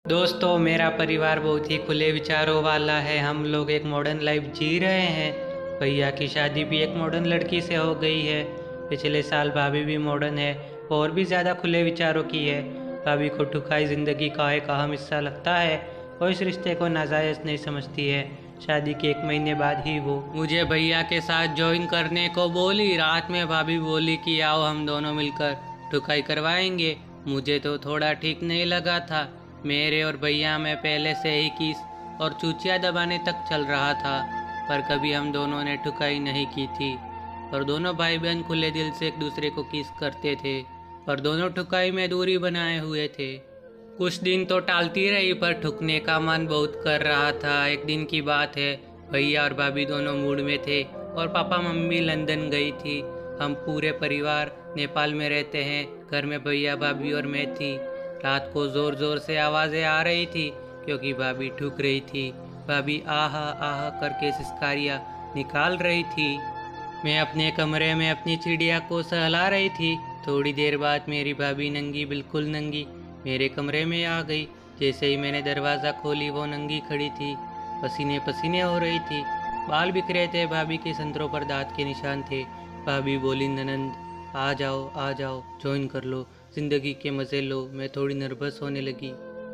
दोस्तों, मेरा परिवार बहुत ही खुले विचारों वाला है। हम लोग एक मॉडर्न लाइफ जी रहे हैं। भैया की शादी भी एक मॉडर्न लड़की से हो गई है। पिछले साल भाभी भी मॉडर्न है और भी ज़्यादा खुले विचारों की है। भाभी को ठुकाई ज़िंदगी का एक अहम हिस्सा लगता है और इस रिश्ते को नाजायज़ नहीं समझती है। शादी के 1 महीने बाद ही वो मुझे भैया के साथ ज्वाइन करने को बोली। रात में भाभी बोली कि आओ हम दोनों मिलकर ठुकाई करवाएंगे। मुझे तो थोड़ा ठीक नहीं लगा था। मेरे और भैया में पहले से ही किस और चूचिया दबाने तक चल रहा था, पर कभी हम दोनों ने ठुकाई नहीं की थी। और दोनों भाई बहन खुले दिल से एक दूसरे को किस करते थे और दोनों ठुकाई में दूरी बनाए हुए थे। कुछ दिन तो टालती रही, पर ठुकने का मन बहुत कर रहा था। एक दिन की बात है, भैया और भाभी दोनों मूड में थे और पापा मम्मी लंदन गई थी। हम पूरे परिवार नेपाल में रहते हैं। घर में भैया भाभी और मैं थी। रात को ज़ोर ज़ोर से आवाज़ें आ रही थी क्योंकि भाभी ठुक रही थी। भाभी आह आह करके सिसकारियाँ निकाल रही थी। मैं अपने कमरे में अपनी चिड़िया को सहला रही थी। थोड़ी देर बाद मेरी भाभी नंगी, बिल्कुल नंगी, मेरे कमरे में आ गई। जैसे ही मैंने दरवाज़ा खोली वो नंगी खड़ी थी, पसीने पसीने हो रही थी, बाल बिखरे थे, भाभी के संतरों पर दांत के निशान थे। भाभी बोली, ननंद आ जाओ, ज्वाइन कर लो, ज़िंदगी के मज़े लो। मैं थोड़ी नर्वस होने लगी।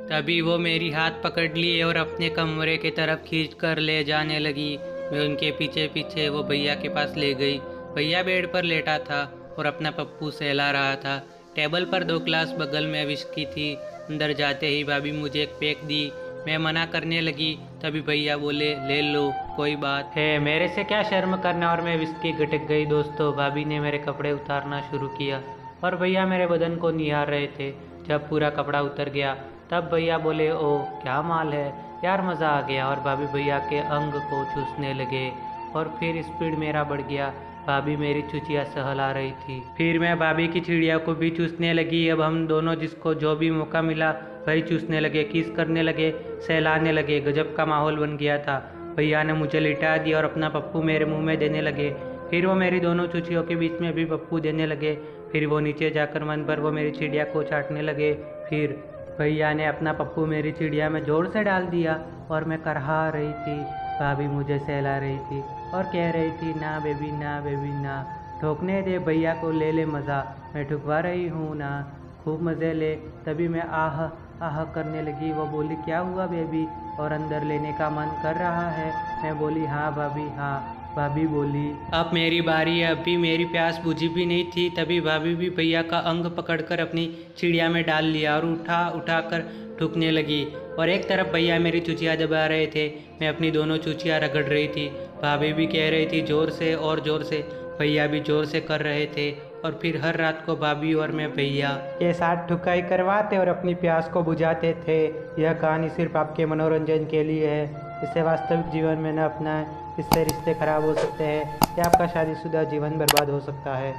तभी वो मेरी हाथ पकड़ लिए और अपने कमरे की तरफ खींच कर ले जाने लगी। मैं उनके पीछे पीछे वो भैया के पास ले गई। भैया बेड पर लेटा था और अपना पप्पू सहला रहा था। टेबल पर 2 ग्लास बगल में विस्की थी। अंदर जाते ही भाभी मुझे एक पैक दी। मैं मना करने लगी, तभी भैया बोले, ले लो, कोई बात है, मेरे से क्या शर्म करना। और मैं विस्की गटक गई। दोस्तों, भाभी ने मेरे कपड़े उतारना शुरू किया और भैया मेरे बदन को निहार रहे थे। जब पूरा कपड़ा उतर गया तब भैया बोले, ओ क्या माल है यार, मज़ा आ गया। और भाभी भैया के अंग को चूसने लगे और फिर स्पीड मेरा बढ़ गया। भाभी मेरी चुचिया सहला रही थी, फिर मैं भाभी की चिड़िया को भी चूसने लगी। अब हम दोनों जिसको जो भी मौका मिला वही चूसने लगे, किस करने लगे, सहलाने लगे। गजब का माहौल बन गया था। भैया ने मुझे लिटा दिया और अपना पप्पू मेरे मुंह में देने लगे। फिर वो मेरी दोनों चुचियों के बीच में भी पप्पू देने लगे। फिर वो नीचे जाकर मन भर वो मेरी चिड़िया को चाटने लगे। फिर भैया ने अपना पप्पू मेरी चिड़िया में जोर से डाल दिया और मैं करहा रही थी। भाभी मुझे सहला रही थी और कह रही थी, ना बेबी ना, बेबी ना, ठोकने दे भैया को, ले ले मज़ा, मैं ठुकवा रही हूँ ना, खूब मज़े ले। तभी मैं आह आह करने लगी। वो बोली, क्या हुआ बेबी, और अंदर लेने का मन कर रहा है। मैं बोली, हाँ भाभी हाँ। भाभी बोली, अब मेरी बारी है। अभी मेरी प्यास बुझी भी नहीं थी, तभी भाभी भी भैया का अंग पकड़कर अपनी चिड़िया में डाल लिया और उठा कर ठुकने लगी। और एक तरफ भैया मेरी चुचिया दबा रहे थे, मैं अपनी दोनों चुचिया रगड़ रही थी। भाभी भी कह रही थी जोर से और ज़ोर से, भैया भी जोर से कर रहे थे। और फिर हर रात को भाभी और मैं भैया के साथ ठुकाई करवाते और अपनी प्यास को बुझाते थे। यह कहानी सिर्फ आपके मनोरंजन के लिए है, इसे वास्तविक जीवन में न अपनाएं। इससे रिश्ते खराब हो सकते हैं या आपका शादीशुदा जीवन बर्बाद हो सकता है।